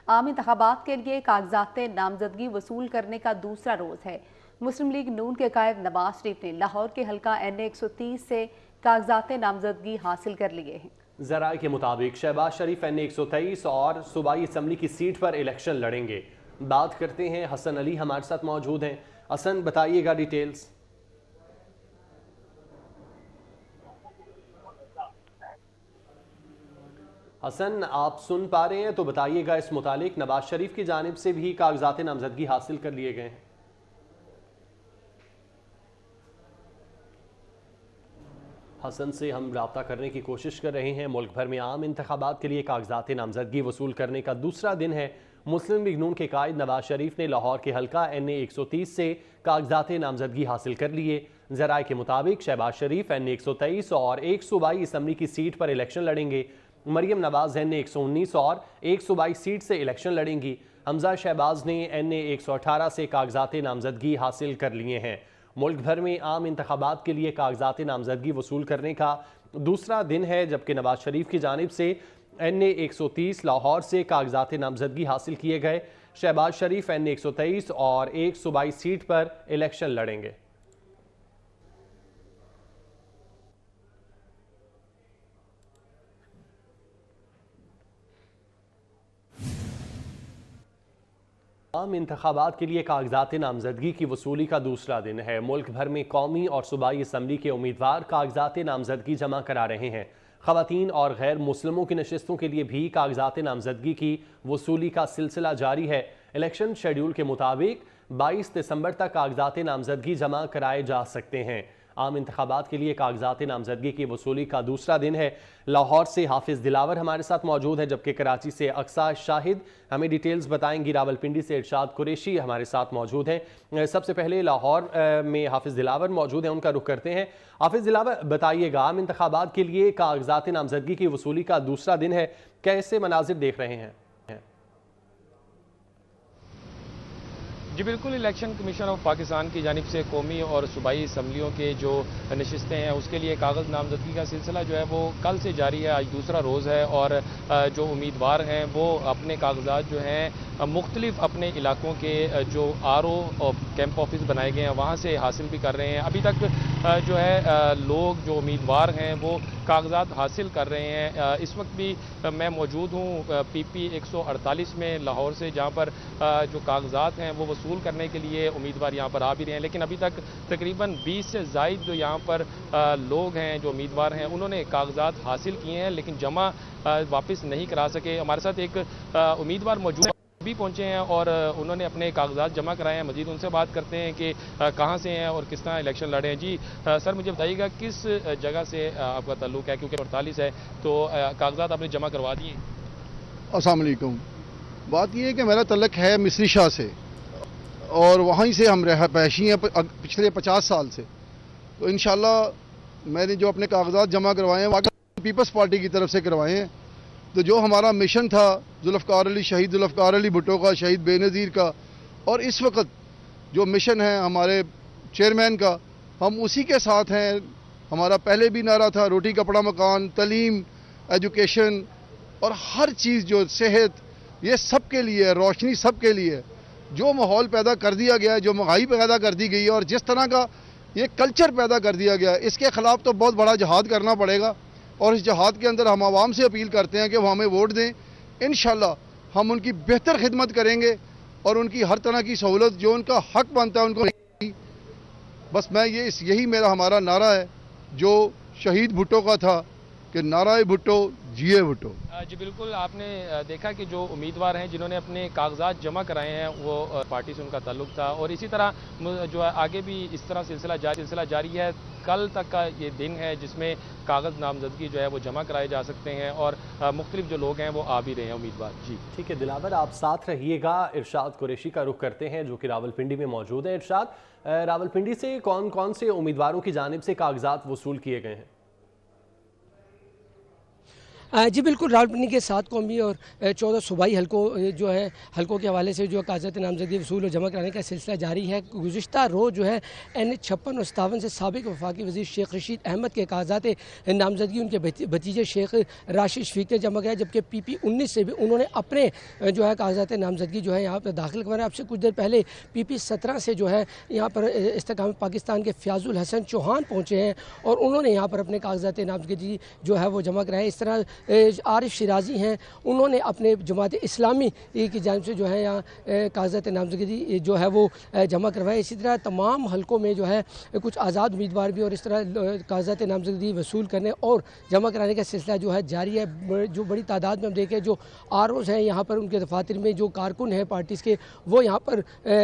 आम इंतखाबात के लिए कागजात नामजदगी वसूल करने का दूसरा रोज है। मुस्लिम लीग नून के कायद नवाज शरीफ ने लाहौर के हल्का NA 130 से कागजात नामजदगी हासिल कर लिए हैं। जराये के मुताबिक शहबाज शरीफ NA 123 और सूबाई असम्बली की सीट पर इलेक्शन लड़ेंगे। बात करते हैं, हसन अली हमारे साथ मौजूद हैं। हसन, बताइएगा डिटेल्स। हसन, आप सुन पा रहे हैं तो बताइएगा इस मुतालिक। नवाज शरीफ की जानिब से भी कागजात नामजदगी हासिल कर लिए गए हैं। हसन से हम रब्ता करने की कोशिश कर रहे हैं। मुल्क भर में आम इंतखाबात के लिए कागजात नामजदगी वसूल करने का दूसरा दिन है। मुस्लिम लीग नून के कायद नवाज शरीफ ने लाहौर के हल्का NA 130 से कागजात नामजदगी हासिल कर लिए। जराये के मुताबिक शहबाज शरीफ NA 123 और एक सूबाई असम्बली की सीट पर इलेक्शन लड़ेंगे। मरियम नवाज NA 119 और एक सूबाई सीट से इलेक्शन लड़ेंगी। हमजा शहबाज ने NA 118 से कागजात नामजदगी हासिल कर लिए हैं। मुल्क भर में आम इंतखाबात के लिए कागजात नामजदगी वसूल करने का दूसरा दिन है, जबकि नवाज शरीफ की जानिब से NA 130 लाहौर से कागजात नामजदगी हासिल किए गए। शहबाज शरीफ NA 123 और एक सूबाई सीट पर इलेक्शन लड़ेंगे। आम इंतखाबात के लिए कागजात नामजदगी की वसूली का दूसरा दिन है। मुल्क भर में कौमी और सूबाई असम्बली के उम्मीदवार कागजात नामजदगी जमा करा रहे हैं। ख़वातीन और गैर मुस्लिमों की नशिस्तों के लिए भी कागजात नामजदगी की वसूली का सिलसिला जारी है। इलेक्शन शेड्यूल के मुताबिक 22 दिसंबर तक कागजात नामजदगी जमा कराए जा सकते हैं। आम इंतखाबात के लिए कागजात नामजदगी की वसूली का दूसरा दिन है। लाहौर से हाफिज दिलावर हमारे साथ मौजूद है, जबकि कराची से अक्सा शाहिद हमें डिटेल्स बताएंगी। रावलपिंडी से इरशाद कुरैशी हमारे साथ मौजूद हैं। सबसे पहले लाहौर में हाफिज दिलावर मौजूद हैं, उनका रुख करते हैं। हाफिज दिलावर, बताइएगा, आम इंतखाबात के लिए कागजात नामजदगी की वसूली का दूसरा दिन है, कैसे मनाजिर देख रहे हैं? जी बिल्कुल, इलेक्शन कमीशन ऑफ पाकिस्तान की जानिब से कौमी और सूबाई असम्बलियों के जो नशिस्तें हैं उसके लिए कागज़ नामजदगी का सिलसिला जो है वो कल से जारी है। आज दूसरा रोज़ है और जो उम्मीदवार हैं वो अपने कागजात जो हैं मुख्तलिफ अपने इलाकों के जो RO कैंप ऑफिस बनाए गए हैं वहाँ से हासिल भी कर रहे हैं। अभी तक जो है लोग जो उम्मीदवार हैं वो कागजात हासिल कर रहे हैं। इस वक्त भी मैं मौजूद हूँ PP 148 में लाहौर से, जहाँ पर जो कागजात हैं वो वसूल करने के लिए उम्मीदवार यहाँ पर आ भी रहे हैं। लेकिन अभी तक तकरीबन 20 से ज़ायद जो यहाँ पर लोग हैं, जो उम्मीदवार हैं, उन्होंने कागजात हासिल किए हैं लेकिन जमा वापस नहीं करा सके। हमारे साथ एक उम्मीदवार मौजूद भी पहुंचे हैं और उन्होंने अपने कागजात जमा कराए हैं। मजीद उनसे बात करते हैं कि कहां से हैं और किस तरह इलेक्शन लड़े हैं। जी सर, मुझे बताइएगा किस जगह से आपका ताल्लुक है, क्योंकि 48 है तो कागजात आपने जमा करवा दिए? अस्सलाम वालेकुम। बात यह है कि मेरा तल्लुक है मिस्री शाह से और वहीं से हम पैशी हैं पिछले 50 साल से। तो इंशाल्लाह मैंने जो अपने कागजात जमा करवाए हैं वाकई पीपल्स पार्टी की तरफ से करवाए हैं। तो जो हमारा मिशन था जुल्फ़िकार अली, शहीद जुल्फ़िकार अली भुट्टो का, शहीद बेनज़ीर का, और इस वक्त जो मिशन है हमारे चेयरमैन का, हम उसी के साथ हैं। हमारा पहले भी नारा था रोटी कपड़ा मकान, तलीम, एजुकेशन और हर चीज़ जो सेहत, ये सब के लिए, रोशनी सब के लिए। जो माहौल पैदा कर दिया गया है, जो महंगाई पैदा कर दी गई है और जिस तरह का ये कल्चर पैदा कर दिया गया है, इसके ख़िलाफ़ तो बहुत बड़ा जहाद करना पड़ेगा। और इस जहाद के अंदर हम आवाम से अपील करते हैं कि वो हमें वोट दें। इंशाल्लाह हम उनकी बेहतर खिदमत करेंगे और उनकी हर तरह की सहूलत जो उनका हक बनता है उनको। बस मैं यही मेरा हमारा नारा है जो शहीद भुट्टो का था कि नाराए भुट्टो जिए भुट्टो। जी बिल्कुल, आपने देखा कि जो उम्मीदवार हैं जिन्होंने अपने कागजात जमा कराए हैं वो पार्टी से उनका ताल्लुक था और इसी तरह जो है आगे भी इस तरह सिलसिला जारी है। कल तक का ये दिन है जिसमें कागज़ नामजदगी जो है वो जमा कराए जा सकते हैं और मुख्तलिफ जो लोग हैं वो आ भी रहे हैं उम्मीदवार। जी ठीक है दिलावर, आप साथ रहिएगा। इरशाद कुरैशी का रुख करते हैं जो कि रावलपिंडी में मौजूद है। इरशाद, रावलपिंडी से कौन कौन से उम्मीदवारों की जानिब से कागजात वसूल किए गए हैं? जी बिल्कुल, रावलपिंडी के 7 कौमी और 14 सूबाई हलकों के हवाले से जो कागज़ात नामज़दगी वसूल और जमा कराने का सिलसिला जारी है। गुज़िश्ता रोज़ जो है NH56 और 57 से साबिक़ वफाकी वज़ीर शेख रशीद अहमद के कागज़ात नामज़दगी उनके भतीजे शेख राशिद शफीक ने जमा कराया, जबकि PP19 से भी उन्होंने अपने जो है कागज़ात नामज़दगी जो है यहाँ पर दाखिल करवाया। अब से कुछ देर पहले PP17 से जो है यहाँ पर इस्तेकाम पाकिस्तान के फ़याज़ुल हसन चौहान पहुँचे हैं और उन्होंने यहाँ पर अपने कागज़ात नामज़दगी जो है वो जमा कराए। इस तरह आरिफ शिराजी हैं, उन्होंने अपने जमात इस्लामी की जानिब से जो है यहाँ कागज़ात नामज़दगी जो है वो जमा करवाए। इसी तरह तमाम हलकों में जो है कुछ आज़ाद उम्मीदवार भी और इस तरह कागज़ात नामज़दगी वसूल करने और जमा कराने का सिलसिला जो है जारी है। जो बड़ी तादाद में हम देखें जो ROs हैं यहाँ पर, उनके दफातर में जो कारकुन हैं पार्टीज़ के, वो यहाँ पर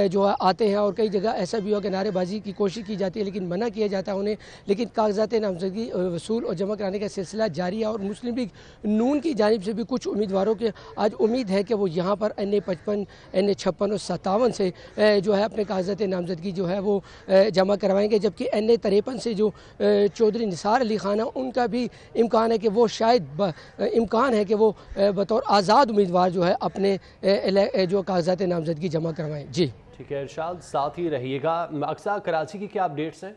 जो है आते हैं और कई जगह ऐसा भी हो कि नारेबाजी की कोशिश की जाती है लेकिन मना किया जाता है उन्हें। लेकिन कागज़ात नामज़दगी वसूल और जमा कराने का सिलसिला जारी है और मुस्लिम लीग नून की जानिब से भी कुछ उम्मीदवारों के आज उम्मीद है कि वो यहाँ पर NA55, NA56 और 57 से जो है अपने कागज़ात नामज़दगी जो है वो जमा करवाएंगे, जबकि NA53 से जो चौधरी निसार अली खान है उनका भी इम्कान है कि वो शायद इम्कान है कि वो बतौर आज़ाद उम्मीदवार जो है अपने जो कागज़ात नामज़दगी जमा करवाएँ। जी ठीक है इरशाद, साथ ही रहिएगा। अक्सा, कराची की क्या अपडेट्स हैं?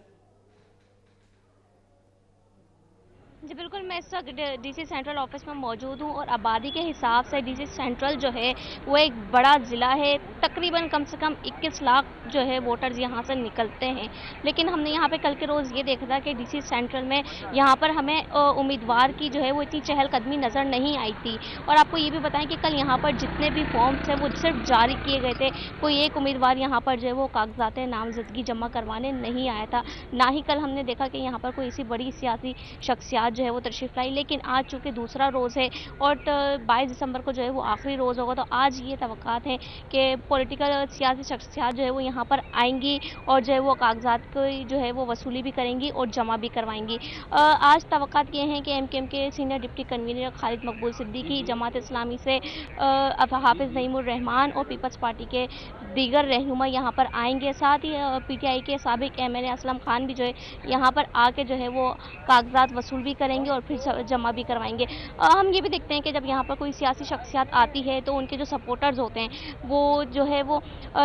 जी बिल्कुल, मैं इस वक्त DC सेंट्रल ऑफिस में मौजूद हूँ और आबादी के हिसाब से DC सेंट्रल जो है वो एक बड़ा ज़िला है। तकरीबन कम से कम 21 लाख जो है वोटर्स यहाँ से निकलते हैं। लेकिन हमने यहाँ पे कल के रोज़ ये देखा था कि DC सेंट्रल में यहाँ पर हमें उम्मीदवार की जो है वो इतनी चहलकदमी नज़र नहीं आई थी। और आपको ये भी बताएं कि कल यहाँ पर जितने भी फॉर्म्स हैं वो सिर्फ जारी किए गए थे, कोई एक उम्मीदवार यहाँ पर जो है वो कागज़ात नामज़दगी जमा करवाने नहीं आया था। ना ही कल हमने देखा कि यहाँ पर कोई ऐसी बड़ी सियासी शख्सियात जो है वो तशरीफ़ लाई। लेकिन आज चूँकि दूसरा रोज़ है और 22 दिसंबर को जो है वो आखिरी रोज़ होगा, तो आज ये तवक्कात हैं कि पॉलिटिकल सियासी शख्सियात जो है वो यहाँ पर आएंगी और जो है वो कागज़ात की जो है वो वसूली भी करेंगी और जमा भी करवाएंगी। आज तवक्कात ये हैं कि MKM के सीनियर डिप्टी कन्वीनर खालिद मकबूल सिद्दीकी, जमात इस्लामी से हाफिज़ नईमुर रहमान और पीपल्स पार्टी के दीगर रहनुमा यहाँ पर आएंगे। साथ ही PTI के साबिक़ MLA असलम खान भी जो है यहाँ पर आके जो है वो कागज़ात वसूल भी करेंगे और फिर जमा भी करवाएंगे। हम ये भी देखते हैं कि जब यहाँ पर कोई सियासी शख्सियत आती है तो उनके जो सपोर्टर्स होते हैं वो जो है वो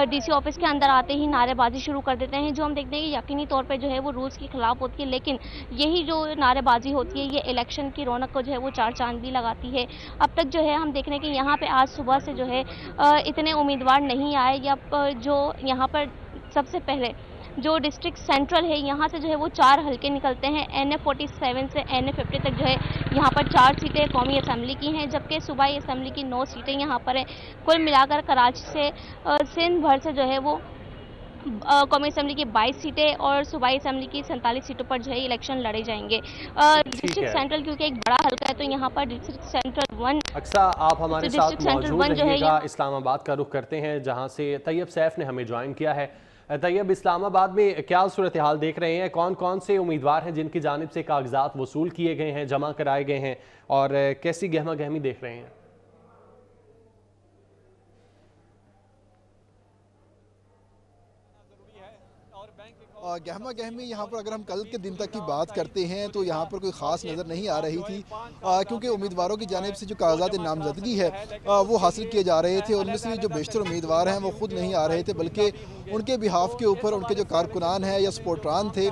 DC ऑफिस के अंदर आते ही नारेबाजी शुरू कर देते हैं, जो हम देखते हैं कि यकीनी तौर पे जो है वो रूल्स के ख़िलाफ़ होती है। लेकिन यही जो नारेबाजी होती है ये इलेक्शन की रौनक को जो है वो चार चांद भी लगाती है। अब तक जो है हम देख रहे हैं कि यहाँ पर आज सुबह से जो है इतने उम्मीदवार नहीं आए, या जो यहाँ पर सबसे पहले जो डिस्ट्रिक्ट सेंट्रल है यहाँ से जो है वो 4 हलके निकलते हैं। NA47 से NA50 तक जो है यहाँ पर 4 सीटें कौमी असम्बली की हैं, जबकि सूबाई असम्बली की 9 सीटें यहाँ पर हैं। कुल मिलाकर कराची से सिंध भर से जो है वो कौमी असम्बली की 22 सीटें और सूबाई असम्बली की 47 सीटों पर जो है इलेक्शन लड़े जाएंगे। डिस्ट्रिक्ट सेंट्रल क्योंकि एक बड़ा हल्का है तो यहाँ पर डिस्ट्रिक्ट सेंट्रल 1। अक्सा, आप हमारे साथ मौजूद रहिएगा। इस्लामाबाद का रुख करते हैं जहाँ से तैयब सैफ ने हमें ज्वाइन किया है। तैयब, इस्लामाबाद में क्या सूरत हाल देख रहे हैं? कौन कौन से उम्मीदवार हैं जिनकी जानिब से कागजात वसूल किए गए हैं, जमा कराए गए हैं, और कैसी गहमा गहमी देख रहे हैं? गहमा गहमी यहाँ पर अगर हम कल के दिन तक की बात करते हैं तो यहाँ पर कोई ख़ास नज़र नहीं आ रही थी, क्योंकि उम्मीदवारों की जानिब से जो कागजात नामजदगी है वो हासिल किए जा रहे थे। उनमें से जो बेशतर उम्मीदवार हैं वो खुद नहीं आ रहे थे, बल्कि उनके बिहाफ के ऊपर उनके जो कारकुनान हैं या सपोर्टरान थे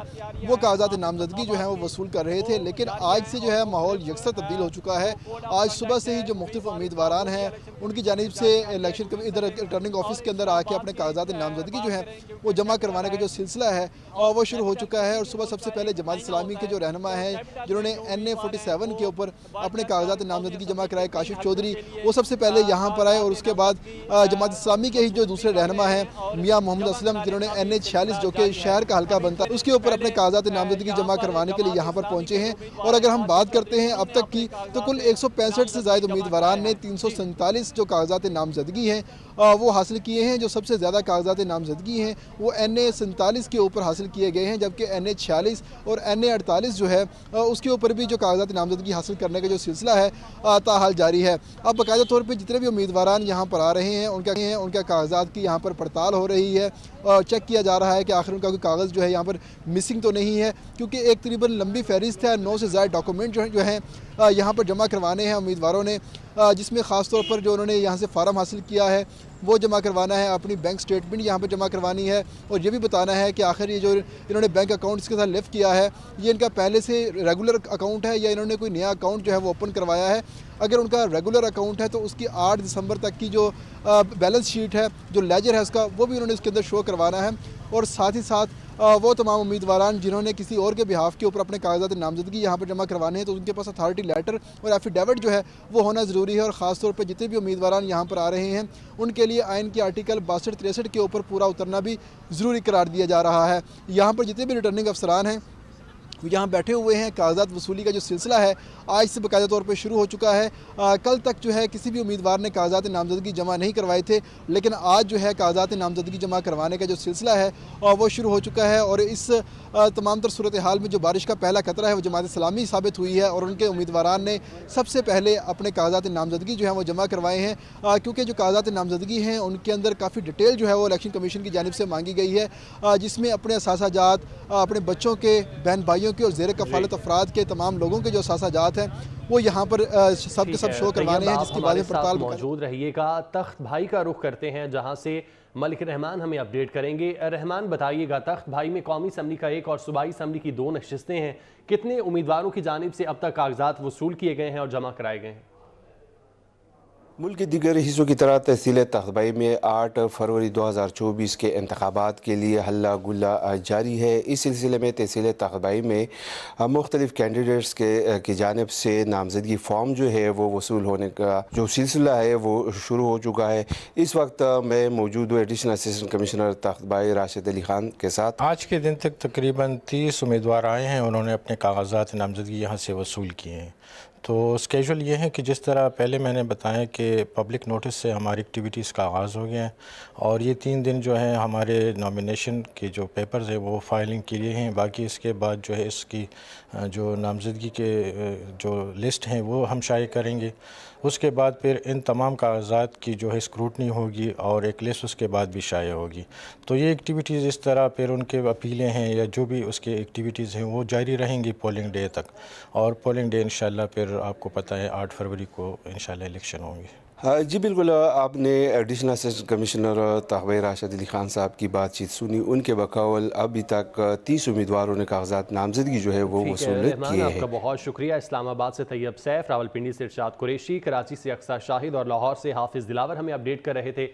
वो कागजात नामजदगी जो है वो वसूल कर रहे थे। लेकिन आज से जो है माहौल यकसा तब्दील हो चुका है। आज सुबह से ही जो मुख्तलिफ उम्मीदवार हैं उनकी जानिब से इलेक्शन इधर रिटर्निंग ऑफिस के अंदर आके अपने कागजात नामजदगी जो है वो जमा करवाने का जो सिलसिला है वो शुरू हो चुका है। और सुबह सबसे पहले जमात इस्लामी के जो रहनुमा हैं जिन्होंने NA47 के ऊपर अपने कागजात नामजदगी जमा कराए, काशिफ चौधरी, वो सबसे पहले यहाँ पर आए। और उसके बाद जमात इस्लामी के ही जो दूसरे रहनुमा हैं मियाँ मोहम्मद असलम, जिन्होंने NA46 जो कि शहर का हल्का बनता है उसके ऊपर अपने कागजात नामजदगी जमा करवाने के लिए यहाँ पर पहुँचे हैं। और अगर हम बात करते हैं अब तक की तो कुल 165 से ज़ायद उम्मीदवारान ने 347 जो कागजात नामजदगी हैं वो हासिल किए हैं। जो सबसे ज़्यादा कागजात नामजदगी हैं वो NA47 के ऊपर हासिल किए गए हैं, जबकि NA46 और NA48 जो है उसके ऊपर भी जो कागजात नामजदगी हासिल करने का जो सिलसिला है ताहाल जारी है। अब बाकायदा तौर पर जितने भी उम्मीदवारान यहाँ पर आ रहे हैं उनका कागजात की यहाँ पर पड़ताल हो रही है, चेक किया जा रहा है कि आखिर उनका कोई कागज़ जो है यहाँ पर मिसिंग तो नहीं है, क्योंकि एक तकरीबन लंबी फहरिस्त है, 9 से ज़्यादा डॉक्यूमेंट जो हैं यहाँ पर जमा करवाने हैं उम्मीदवारों ने, जिसमें ख़ास तौर पर जो उन्होंने यहाँ से फार्म हासिल किया है वो जमा करवाना है, अपनी बैंक स्टेटमेंट यहाँ पर जमा करवानी है और ये भी बताना है कि आखिर ये जो इन्होंने बैंक अकाउंट इसके साथ लिफ्ट किया है ये इनका पहले से रेगुलर अकाउंट है या इन्होंने कोई नया अकाउंट जो है वो ओपन करवाया है। अगर उनका रेगुलर अकाउंट है तो उसकी 8 दिसंबर तक की जो बैलेंस शीट है, जो लेजर है उसका, वो भी उन्होंने इसके अंदर शो करवाना है। और साथ ही साथ वो तमाम उम्मीदवारान जिन्होंने किसी और के बिहाफ के ऊपर अपने कागजात नामजदगी यहाँ पर जमा करवाने हैं तो उनके पास अथॉरिटी लेटर और एफिडेविट जो है वो होना ज़रूरी है। और ख़ास तौर पर जितने भी उम्मीदवारान यहाँ पर आ रहे हैं उनके लिए आइन के आर्टिकल 62-63 के ऊपर पूरा उतरना भी ज़रूरी करार दिया जा रहा है। यहाँ पर जितने भी रिटर्निंग अफसरान हैं वो यहाँ बैठे हुए हैं। कागजात वसूली का जो सिलसिला है आज से बाकायदा तौर पर शुरू हो चुका है। कल तक जो है किसी भी उम्मीदवार ने कागजात नामजदगी जमा नहीं करवाए थे, लेकिन आज जो है कागजात नामजदगी जमा करवाने का जो सिलसिला है वो शुरू हो चुका है। और इस तमाम तर सूरत हाल में जो बारिश का पहला खतरा है वो जमात इस्लामी साबित हुई है और उनके उम्मीदवारान ने सबसे पहले अपने कागजात नामजदगी जो है वो जमा करवाए हैं, क्योंकि जो कागजात नामजदगी हैं उनके अंदर काफ़ी डिटेल जो है वो इलेक्शन कमीशन की जानिब से मांगी गई है, जिसमें अपने असासाजात, अपने बच्चों के, बहन भाइयों के और ज़ेर कफ़ालत अफराद के तमाम लोगों के जो असासाजात हैं वो यहाँ पर सब के सब शो करवाने हैं, जिसकी बाद में पड़ताल मौजूद रहिएगा। तख्त भाई का रुख करते हैं जहाँ से मलिक रहमान हमें अपडेट करेंगे। रहमान बताइएगा, तख्त भाई में कौमी असम्बली का एक और सूबाई असम्बली की 2 नशिस्तें हैं, कितने उम्मीदवारों की जानिब से अब तक कागजात वसूल किए गए हैं और जमा कराए गए हैं? मुल्क के दीगर हिस्सों की तरह तहसील तख्तबाई में 8 फरवरी 2024 के इंतखाबात के लिए हल्ला गुल्ला जारी है। इस सिलसिले में तहसील तख्तबाई में मुख्तलिफ कैंडिडेट्स की जानिब से नामजदगी फ़ॉर्म जो है वो वसूल होने का जो सिलसिला है वो शुरू हो चुका है। इस वक्त मैं मौजूद हूँ additional assistant commissioner Takhtbai Rashid Ali Khan के साथ। आज के दिन तक तकरीबन 30 उम्मीदवार आए हैं, उन्होंने अपने कागजात नामजदगी यहाँ से वसूल किए हैं। तो स्केजुअल ये है कि जिस तरह पहले मैंने बताया कि पब्लिक नोटिस से हमारी एक्टिविटीज़ का आगाज़ हो गया है और ये 3 दिन जो है हमारे नॉमिनेशन के जो पेपर्स है वो फाइलिंग किए हैं। बाकी इसके बाद जो है इसकी जो नामजदगी के जो लिस्ट हैं वो हम शाये करेंगे। उसके बाद फिर इन तमाम कागजात की जो है स्क्रूटनी होगी और एक लिस्ट उसके बाद भी शाये होगी। तो ये एक्टिविटीज़ इस तरह फिर उनके अपीलें हैं या जो भी उसके एक्टिविटीज़ हैं वो जारी रहेंगी पोलिंग डे तक। और पोलिंग डे इंशाल्लाह फिर आपको पता है 8 फरवरी को इंशाल्लाह इलेक्शन होंगे। जी बिल्कुल, आपने additional assistant commissioner Takhtbai Rashid Ali Khan साहब की बातचीत सुनी। उनके बकौल अभी तक 30 उम्मीदवारों ने कागजात नामजदगी जो है वो वसूल किए हैं। आपका बहुत शुक्रिया। इस्लामाबाद से तैयब सैफ, रावलपिंडी से इरशाद कुरैशी, कराची से अक्सर शाहिद और लाहौर से हाफिज़ दिलावर हमें अपडेट कर रहे थे।